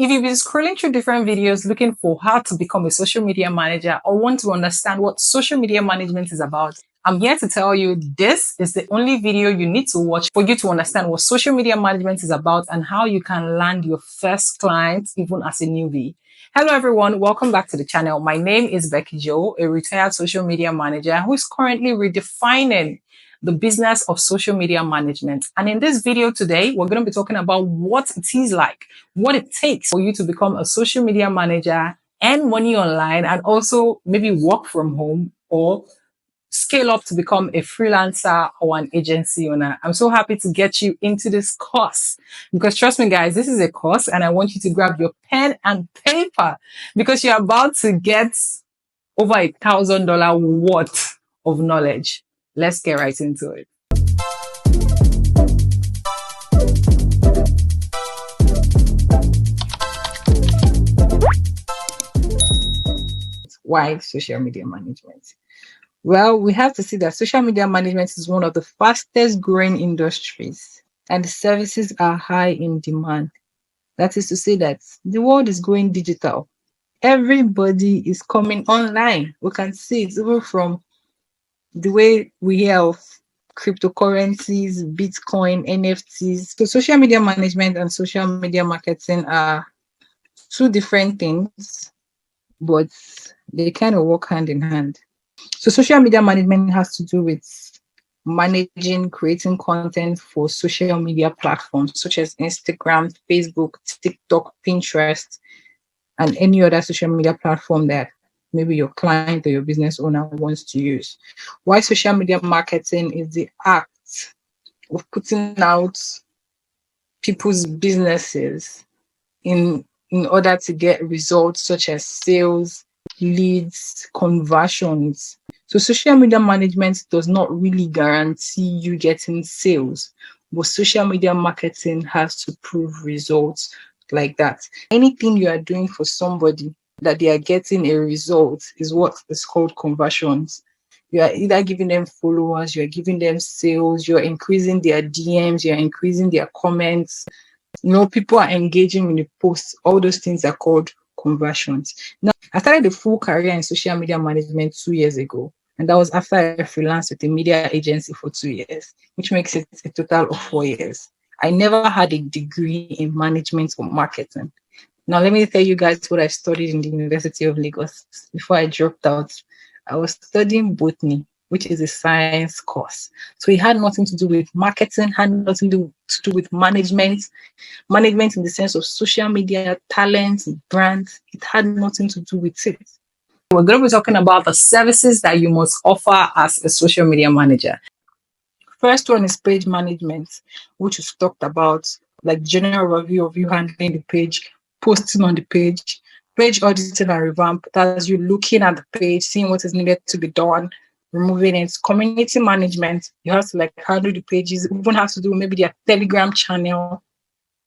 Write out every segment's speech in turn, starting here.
If you've been scrolling through different videos looking for how to become a social media manager or want to understand what social media management is about, I'm here to tell you this is the only video you need to watch for you to understand what social media management is about and how you can land your first client even as a newbie. Hello everyone, welcome back to the channel. My name is Becky Jo, a retired social media manager who is currently redefining the business of social media management. And in this video today, we're going to be talking about what it is like, what it takes for you to become a social media manager, earn money online, and also maybe work from home or scale up to become a freelancer or an agency owner. I'm so happy to get you into this course because trust me guys, this is a course and I want you to grab your pen and paper because you're about to get over $1,000 worth of knowledge. Let's get right into it. Why social media management? Well, we have to see that social media management is one of the fastest growing industries and the services are high in demand. That is to say that the world is going digital. Everybody is coming online. We can see it even from the way we hear of cryptocurrencies, Bitcoin, NFTs. So social media management and social media marketing are two different things, but they kind of work hand in hand. So social media management has to do with managing, creating content for social media platforms such as Instagram, Facebook, TikTok, Pinterest, and any other social media platform that maybe your client or your business owner wants to use. Why social media marketing is the act of putting out people's businesses in order to get results such as sales, leads, conversions. So social media management does not really guarantee you getting sales, but social media marketing has to prove results like that. Anything you are doing for somebody that they are getting a result is what is called conversions. You are either giving them followers, you are giving them sales, you are increasing their DMs, you are increasing their comments. People are engaging in the posts. All those things are called conversions. Now, I started a full career in social media management 2 years ago. And that was after I freelanced with a media agency for 2 years, which makes it a total of 4 years. I never had a degree in management or marketing. Now, let me tell you guys what I studied in the University of Lagos before I dropped out. I was studying botany, which is a science course. So it had nothing to do with marketing, had nothing to do with management in the sense of social media, talent, brands. It had nothing to do with it. We're going to be talking about the services that you must offer as a social media manager. First one is page management, which we've talked about, like general review of you handling the page, posting on the page auditing and revamp. That's you looking at the page, seeing what is needed to be done, removing it. Community management, you have to handle the pages, even have to do maybe their Telegram channel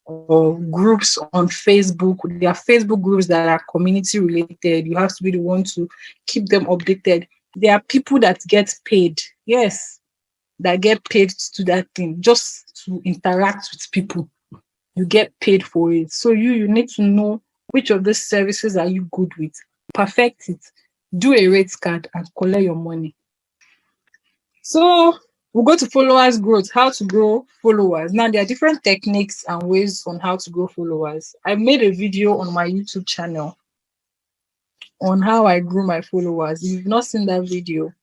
or groups on Facebook. There are Facebook groups that are community related. You have to be the one to keep them updated. There are people that get paid. Yes, that get paid to do that thing, just to interact with people. You get paid for it. So you need to know which of these services are you good with. Perfect it. Do a rate card and collect your money. So we'll go to followers growth, how to grow followers. Now, there are different techniques and ways on how to grow followers. I made a video on my YouTube channel on how I grew my followers. If you've not seen that video,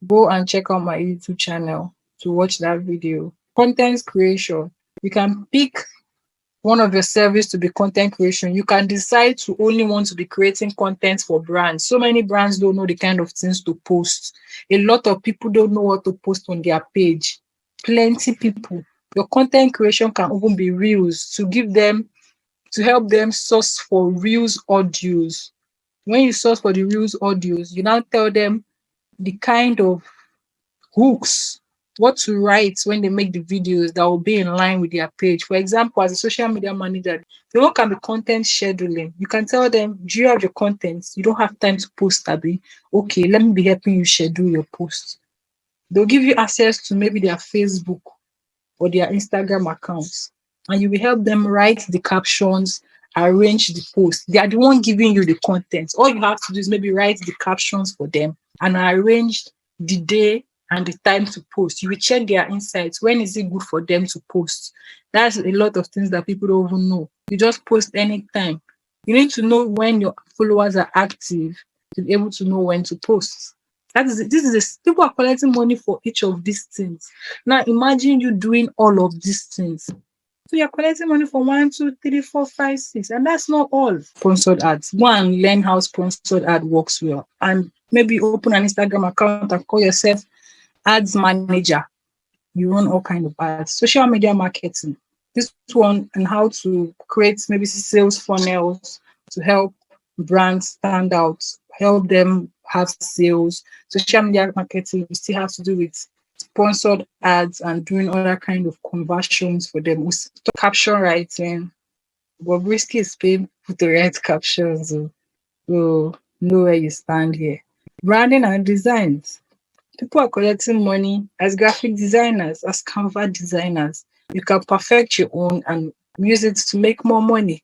go and check out my YouTube channel to watch that video. Content creation. You can pick one of your service to be content creation. You can decide to only want to be creating content for brands. So many brands don't know the kind of things to post. A lot of people don't know what to post on their page. Plenty people. Your content creation can even be reels to help them source for reels audios. When you source for the reels audios, you now tell them the kind of hooks, what to write when they make the videos that will be in line with their page. For example, as a social media manager, the one can be content scheduling. You can tell them, do you have your content? You don't have time to post, Abby. Okay, let me be helping you schedule your post. They'll give you access to maybe their Facebook or their Instagram accounts. And you will help them write the captions arrange the post. They are the one giving you the content. All you have to do is maybe write the captions for them and arrange the day and the time to post. You will check their insights. When is it good for them to post? That's a lot of things that people don't even know. You just post anytime. You need to know when your followers are active to be able to know when to post. That is this is people are collecting money for each of these things. Now imagine you doing all of these things. So you're collecting money for 1, 2, 3, 4, 5, 6, and that's not all. Sponsored ads. Go and learn how sponsored ad works well, and maybe open an Instagram account and call yourself ads manager. You run all kind of ads. Social media marketing. This one and how to create maybe sales funnels to help brands stand out, help them have sales. Social media marketing, you still have to do with sponsored ads and doing other kind of conversions for them. We caption writing. But risky is paying people to write captions. So know where you stand here. Branding and designs. People are collecting money as graphic designers, as Canva designers. You can perfect your own and use it to make more money.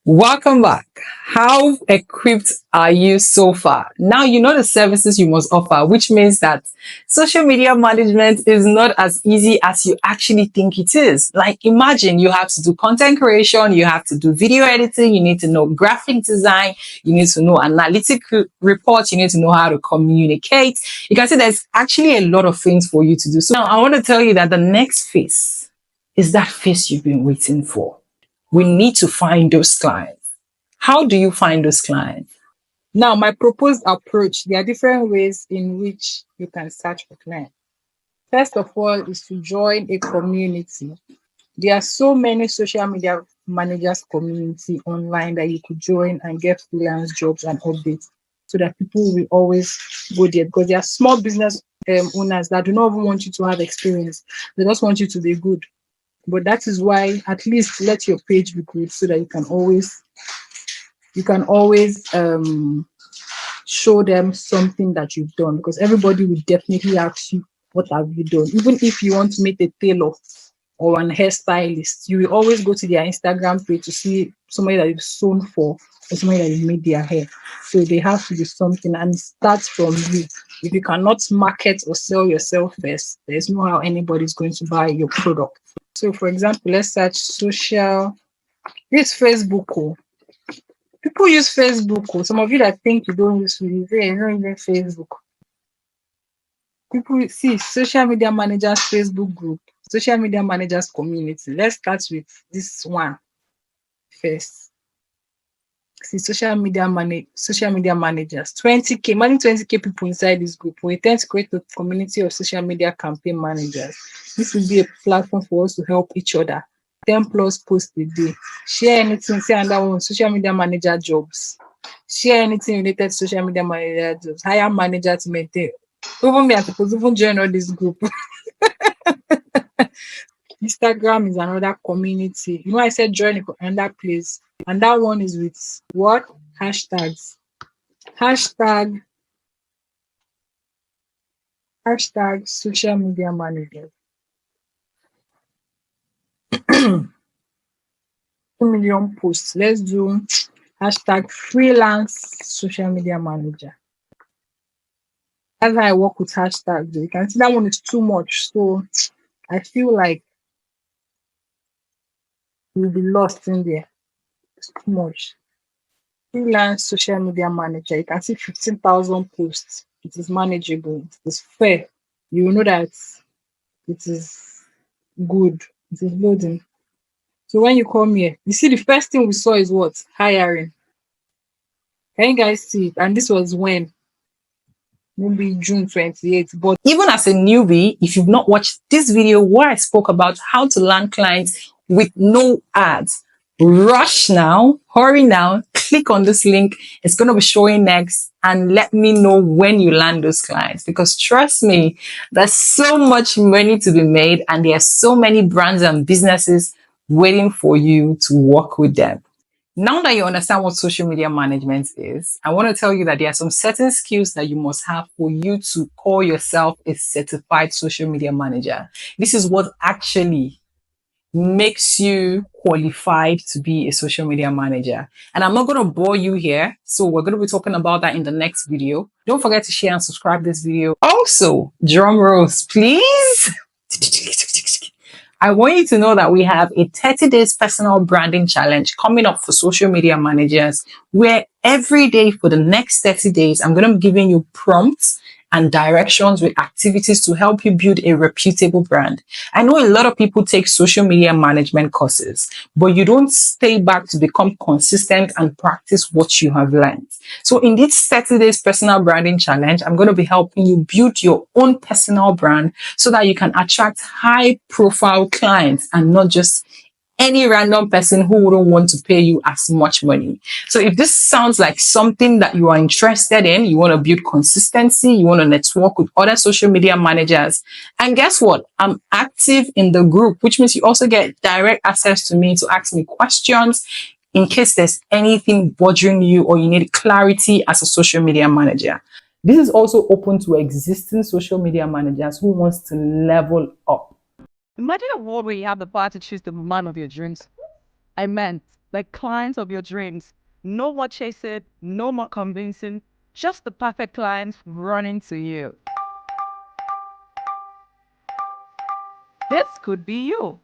Welcome back. How equipped are you so far? Now you know the services you must offer, which means that social media management is not as easy as you actually think it is. Like imagine you have to do content creation, you have to do video editing, you need to know graphic design, you need to know analytic reports, you need to know how to communicate. You can see there's actually a lot of things for you to do. So now I want to tell you that the next phase is that phase you've been waiting for. We need to find those clients. How do you find those clients? Now, my proposed approach, there are different ways in which you can search for clients. First of all, is to join a community. There are so many social media managers community online that you could join and get freelance jobs and updates so that people will always go there, because there are small business owners that do not even want you to have experience. They just want you to be good. But that is why at least let your page be good so that you can always show them something that you've done, because everybody will definitely ask you, what have you done? Even if you want to make a tailor or an hairstylist, you will always go to their Instagram page to see somebody that you've sewn for or somebody that you made their hair. So they have to do something, and it starts from you. If you cannot market or sell yourself first, there's no how anybody's going to buy your product. So, for example, let's search social. Use Facebook. Oh. People use Facebook. Oh. Some of you that think you don't use Facebook, you don't use Facebook. People see social media managers Facebook group, social media managers community. Let's start with this one first. See social media managers. 20K, managing 20K people inside this group. We intend to create a community of social media campaign managers. This will be a platform for us to help each other. 10 plus posts a day. Share anything, say another one, social media manager jobs. Share anything related to social media manager jobs. Hire manager to maintain. Even me, I suppose even join all this group. Instagram is another community. You know, I said join another place, and that one is with what? Hashtags. Hashtag social media manager. 2 million posts. Let's do hashtag freelance social media manager. That's how I work with hashtags. You can see that one is too much. So I feel like you'll be lost in there. It's too much. Freelance social media manager. You can see 15,000 posts. It is manageable. It is fair. You will know that it is good. It is loading. So when you come here, you see the first thing we saw is what? Hiring. Can you guys see it? And this was when? Maybe June 28th. But Even as a newbie, if you've not watched this video where I spoke about how to land clients with no ads, rush now, hurry now, click on this link. It's going to be showing next, and let me know when you land those clients, because trust me, there's so much money to be made, and there are so many brands and businesses waiting for you to work with them. Now that you understand what social media management is, I want to tell you that there are some certain skills that you must have for you to call yourself a certified social media manager. This is what actually makes you qualified to be a social media manager. And I'm not going to bore you here. So we're going to be talking about that in the next video. Don't forget to share and subscribe this video. Also, drum rolls, please. I want you to know that we have a 30 days personal branding challenge coming up for social media managers, where every day for the next 30 days, I'm going to be giving you prompts and directions with activities to help you build a reputable brand. I know a lot of people take social media management courses, but you don't stay back to become consistent and practice what you have learned. So in this 30 days personal branding challenge, I'm going to be helping you build your own personal brand so that you can attract high profile clients and not just any random person who wouldn't want to pay you as much money. So if this sounds like something that you are interested in, you want to build consistency, you want to network with other social media managers, and guess what? I'm active in the group, which means you also get direct access to me to ask me questions in case there's anything bothering you or you need clarity as a social media manager. This is also open to existing social media managers who wants to level up. Imagine a world where you have the power to choose the man of your dreams. I meant, the clients of your dreams. No more chasing, no more convincing, just the perfect client running to you. This could be you.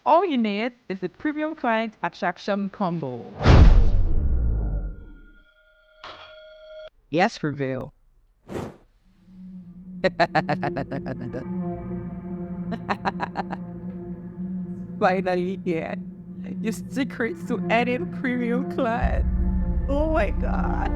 All you need is the premium client attraction combo. Yes, reveal. Finally, yeah. Your secrets to adding premium client. Oh my god.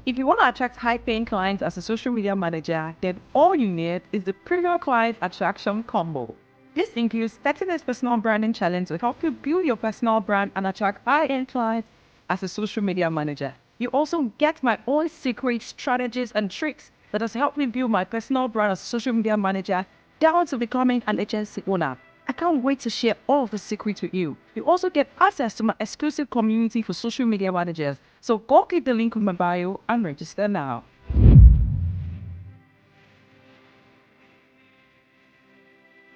If you want to attract high-paying clients as a social media manager, then all you need is the Premium Client Attraction Combo. This includes 30 days personal branding challenge to help you build your personal brand and attract high-end clients as a social media manager. You also get my own secret strategies and tricks that has helped me build my personal brand as a social media manager down to becoming an agency owner. I can't wait to share all of the secrets with you. You also get access to my exclusive community for social media managers. So go click the link in my bio and register now.